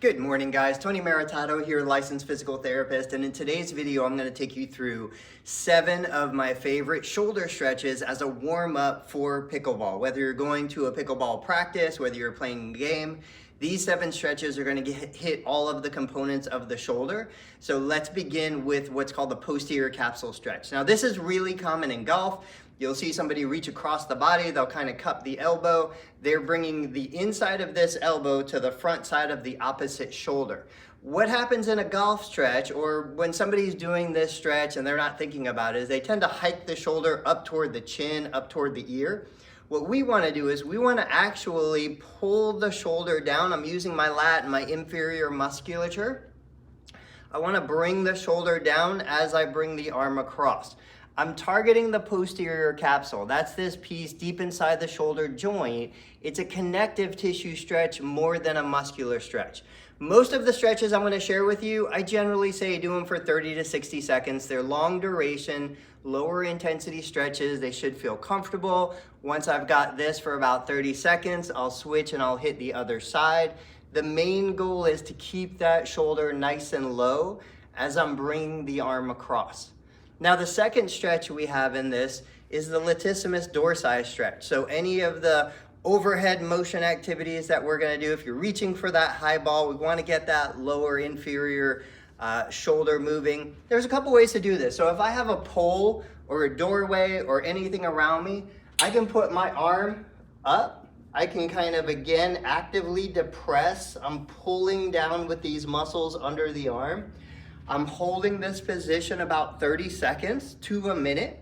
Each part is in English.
Good morning, guys. Tony Maritato here, licensed physical therapist, and in today's video I'm going to take you through 7 of my favorite shoulder stretches as a warm-up for pickleball. Whether you're going to a pickleball practice, whether you're playing a game, these 7 stretches are going to hit all of the components of the shoulder. So let's begin with what's called the posterior capsule stretch. Now this is really common in golf. You'll see somebody reach across the body, they'll kind of cup the elbow. They're bringing the inside of this elbow to the front side of the opposite shoulder. What happens in a golf stretch, or when somebody's doing this stretch and they're not thinking about it, is they tend to hike the shoulder up toward the chin, up toward the ear. What we want to do is we want to actually pull the shoulder down. I'm using my lat and my inferior musculature. I want to bring the shoulder down as I bring the arm across. I'm targeting the posterior capsule. That's this piece deep inside the shoulder joint. It's a connective tissue stretch more than a muscular stretch. Most of the stretches I'm going to share with you, I generally say do them for 30 to 60 seconds. They're long duration, lower intensity stretches. They should feel comfortable. Once I've got this for about 30 seconds, I'll switch and I'll hit the other side. The main goal is to keep that shoulder nice and low as I'm bringing the arm across. Now the second stretch we have in this is the Latissimus dorsi stretch. So any of the overhead motion activities that we're going to do, if you're reaching for that high ball, we want to get that lower inferior shoulder moving. There's a couple ways to do this. So if I have a pole or a doorway or anything around me, I can put my arm up. I can kind of, again, actively depress. I'm pulling down with these muscles under the arm. I'm holding this position about 30 seconds to a minute.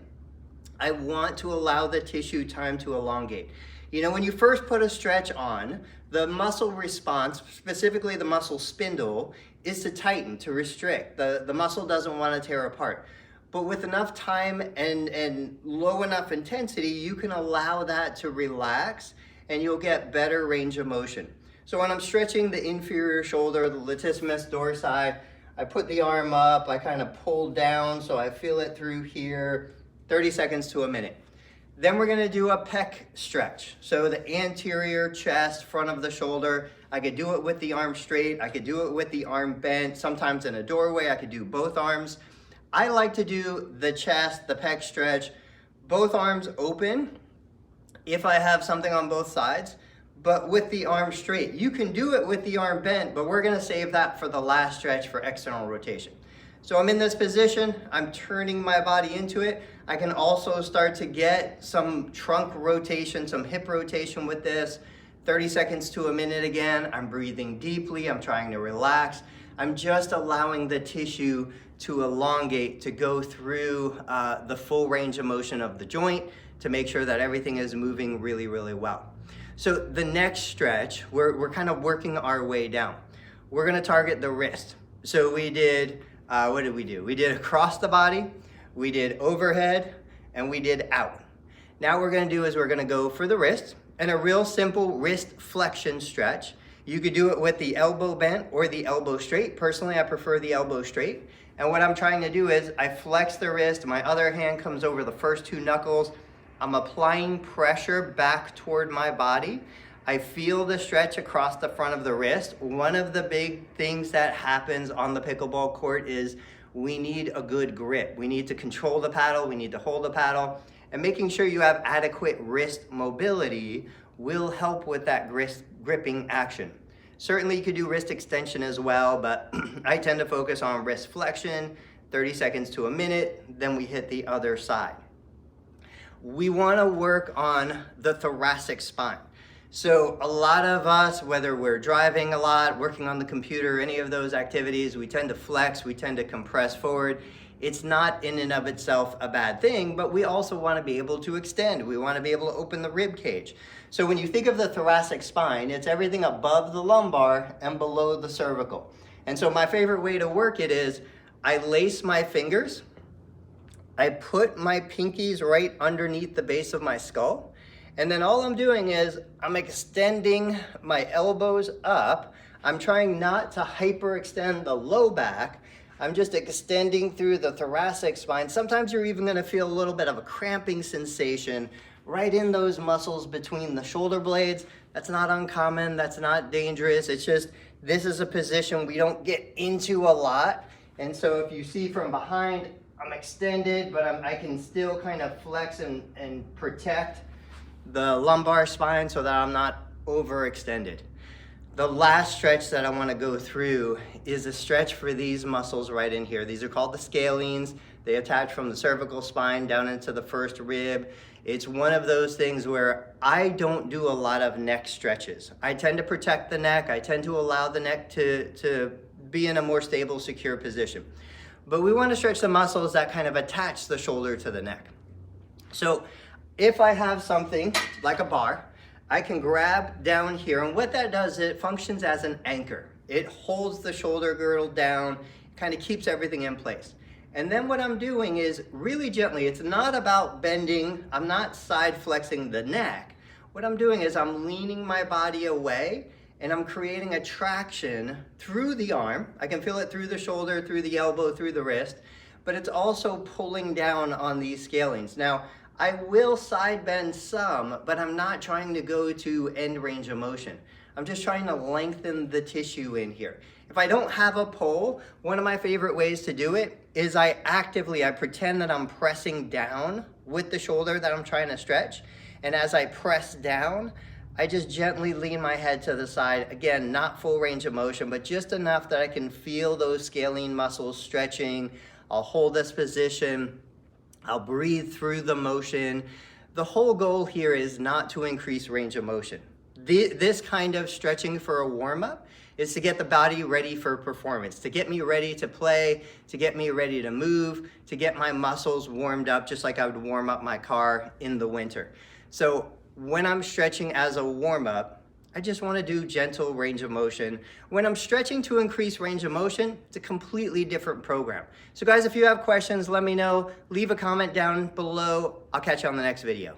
I want to allow the tissue time to elongate. You know, when you first put a stretch on, the muscle response, specifically the muscle spindle, is to tighten, to restrict. The muscle doesn't want to tear apart. But with enough time and low enough intensity, you can allow that to relax and you'll get better range of motion. So when I'm stretching the inferior shoulder, the latissimus dorsi, I put the arm up, I kind of pull down so I feel it through here, 30 seconds to a minute. Then we're gonna do a pec stretch. So the anterior chest, front of the shoulder, I could do it with the arm straight, I could do it with the arm bent, sometimes in a doorway, I could do both arms. I like to do the chest, the pec stretch, both arms open if I have something on both sides, but with the arm straight. You can do it with the arm bent, but we're gonna save that for the last stretch for external rotation. So I'm in this position, I'm turning my body into it. I can also start to get some trunk rotation, some hip rotation with this. 30 seconds to a minute again. I'm breathing deeply, I'm trying to relax. I'm just allowing the tissue to elongate, to go through the full range of motion of the joint to make sure that everything is moving really, really well. So the next stretch, we're kind of working our way down. We're gonna target the wrist. So we did, what did we do? We did across the body, we did overhead, and we did out. Now what we're gonna do is we're gonna go for the wrist, and a real simple wrist flexion stretch. You could do it with the elbow bent or the elbow straight. Personally, I prefer the elbow straight. And what I'm trying to do is I flex the wrist, my other hand comes over the first 2 knuckles. I'm applying pressure back toward my body. I feel the stretch across the front of the wrist. One of the big things that happens on the pickleball court is we need a good grip. We need to control the paddle, we need to hold the paddle, and making sure you have adequate wrist mobility will help with that gripping action. Certainly you could do wrist extension as well, but I tend to focus on wrist flexion, 30 seconds to a minute, then we hit the other side. We want to work on the thoracic spine. So a lot of us, whether we're driving a lot, working on the computer, any of those activities, we tend to flex, we tend to compress forward. It's not in and of itself a bad thing, but we also want to be able to extend. We want to be able to open the rib cage. So when you think of the thoracic spine, it's everything above the lumbar and below the cervical. And so my favorite way to work it is I lace my fingers, I put my pinkies right underneath the base of my skull, and then all I'm doing is I'm extending my elbows up. I'm trying not to hyperextend the low back. I'm just extending through the thoracic spine. Sometimes you're even gonna feel a little bit of a cramping sensation right in those muscles between the shoulder blades. That's not uncommon, that's not dangerous. It's just This is a position we don't get into a lot. And so if you see from behind, I'm extended, but I can still kind of flex and protect the lumbar spine so that I'm not overextended. The last stretch that I want to go through is a stretch for these muscles right in here. These are called the scalenes. They attach from the cervical spine down into the first rib. It's one of those things where I don't do a lot of neck stretches. I tend to protect the neck. I tend to allow the neck to be in a more stable, secure position. But we want to stretch the muscles that kind of attach the shoulder to the neck. So if I have something like a bar, I can grab down here, and what that does, it functions as an anchor. It holds the shoulder girdle down, kind of keeps everything in place. And then what I'm doing is really gently, it's not about bending, I'm not side flexing the neck. What I'm doing is I'm leaning my body away and I'm creating a traction through the arm. I can feel it through the shoulder, through the elbow, through the wrist, but it's also pulling down on these scalenes. Now, I will side bend some, but I'm not trying to go to end range of motion. I'm just trying to lengthen the tissue in here. If I don't have a pole, one of my favorite ways to do it is I pretend that I'm pressing down with the shoulder that I'm trying to stretch. And as I press down, I just gently lean my head to the side. Again, not full range of motion, but just enough that I can feel those scalene muscles stretching. I'll hold this position. I'll breathe through the motion. The whole goal here is not to increase range of motion. This kind of stretching for a warm-up is to get the body ready for performance, to get me ready to play, to get me ready to move, to get my muscles warmed up just like I would warm up my car in the winter. So when I'm stretching as a warm-up, I just want to do gentle range of motion. When I'm stretching to increase range of motion, it's a completely different program. So guys, if you have questions, let me know. Leave a comment down below. I'll catch you on the next video.